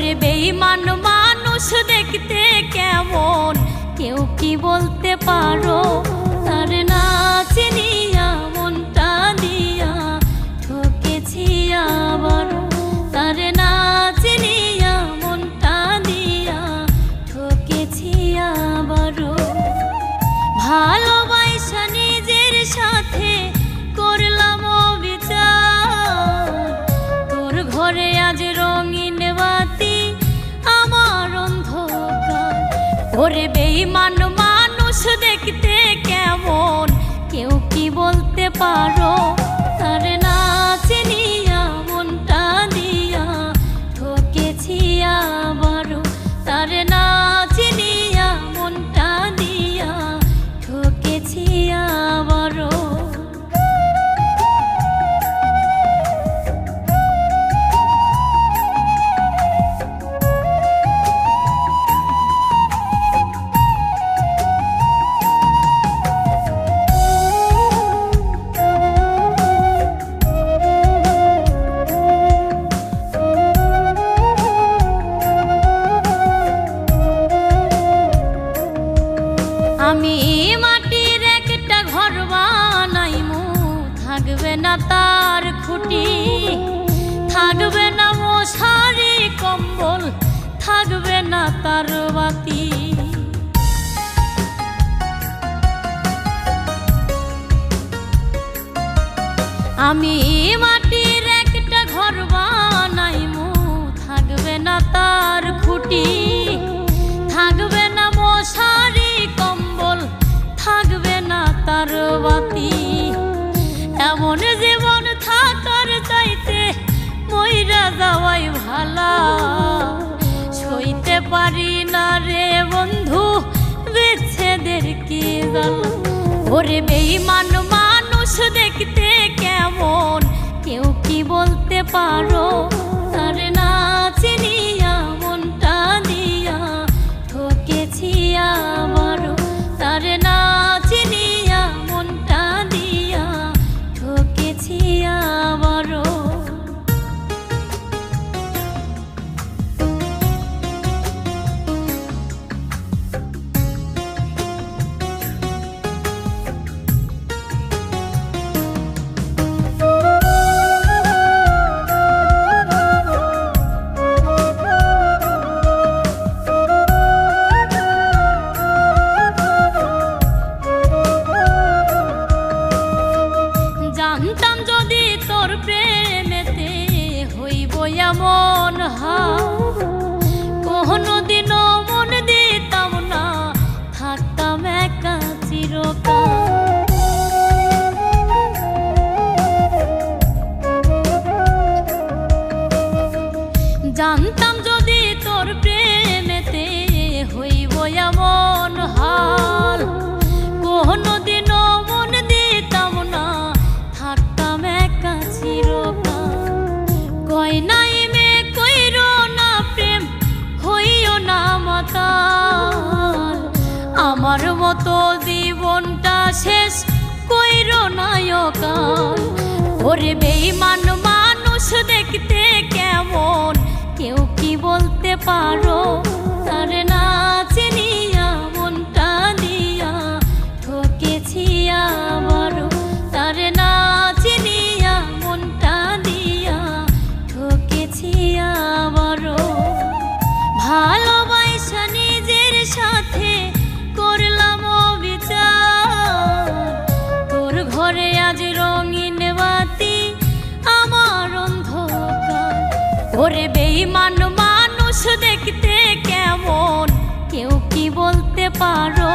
ওরে বেঈমান মানুষ দেখতে কেমন কেউ কি বলতে পারো? তার না চিনিয়া মনটা দিয়া ঠকেছি আবার, তার না চিনিয়া মনটা দিয়া ঠকেছি আবারও। ভালোবাসা নিজের সাথে করলাম বিচার, তোর ঘরে আজ রঙিন বাতি আমার অন্ধকার। ওরে বেঈমান মানুষ দেখতে কেমন কেউ কি বলতে পারো? তার না চিনিয়া মনটা দিয়া ঠকেছি আবারও, তার না চিনিয়া মনটা দিয়া ঠকেছি আবারও। আমি মাটির একটা ঘর বানাইমু, থাকবে না তার খুঁটি, থাকবে না মশারি কম্বল, থাকবে না তার বাতি। আমি মাটির একটা ঘর বানাইমু, থাকবে না তার খুঁটি, থাকবে না মশারি কম্বল, থাকবে না তার বাতি। এমন জীবন থাকার চাইতে মইরা যাওয়াই ভালা, সইতে পারি না রে বন্ধু বিচ্ছেদের কি জ্বালা। ওরে বেঈমান মানুষ দেখতে কেমন কেউ কি বলতে পারো? তার না চিনিয়া মনটা দিয়া ঠকেছি আবারও, তার না চিনিয়া মনটা দিয়া ঠকেছি আবারও। জানতাম যদি তোর প্রেমেতে হইব এমন হাল, কোনদিনও মন দিতাম না, থাকতাম একা চিরকাল। জানতাম যদি তোর প্রেমেতে হইব এমন হাল, কোনদিনও মন দিতাম না, থাকতাম একা চিরকাল। কই নাই মে কইরো না প্রেম, হইও না মাতাল, আমার মতো জীবনটা শেষ কইরো না অকাল। ওরে বেঈমান মানুষ দেখতে কেমন কেউ কি বলতে পারো? তার না চিনিয়া মনটা দিয়া ঠকেছি আবারও, তার না চিনিয়া মনটা দিয়া ঠকেছি আবারও। ভালোবাসা নিজের সাথে করলাম বিচার, তোর ঘরে আজ রঙিন বাতি আমার অন্ধকার। ওরে বেঈমান মানুষ দেখতে কেমন কেউ কি বলতে পারো?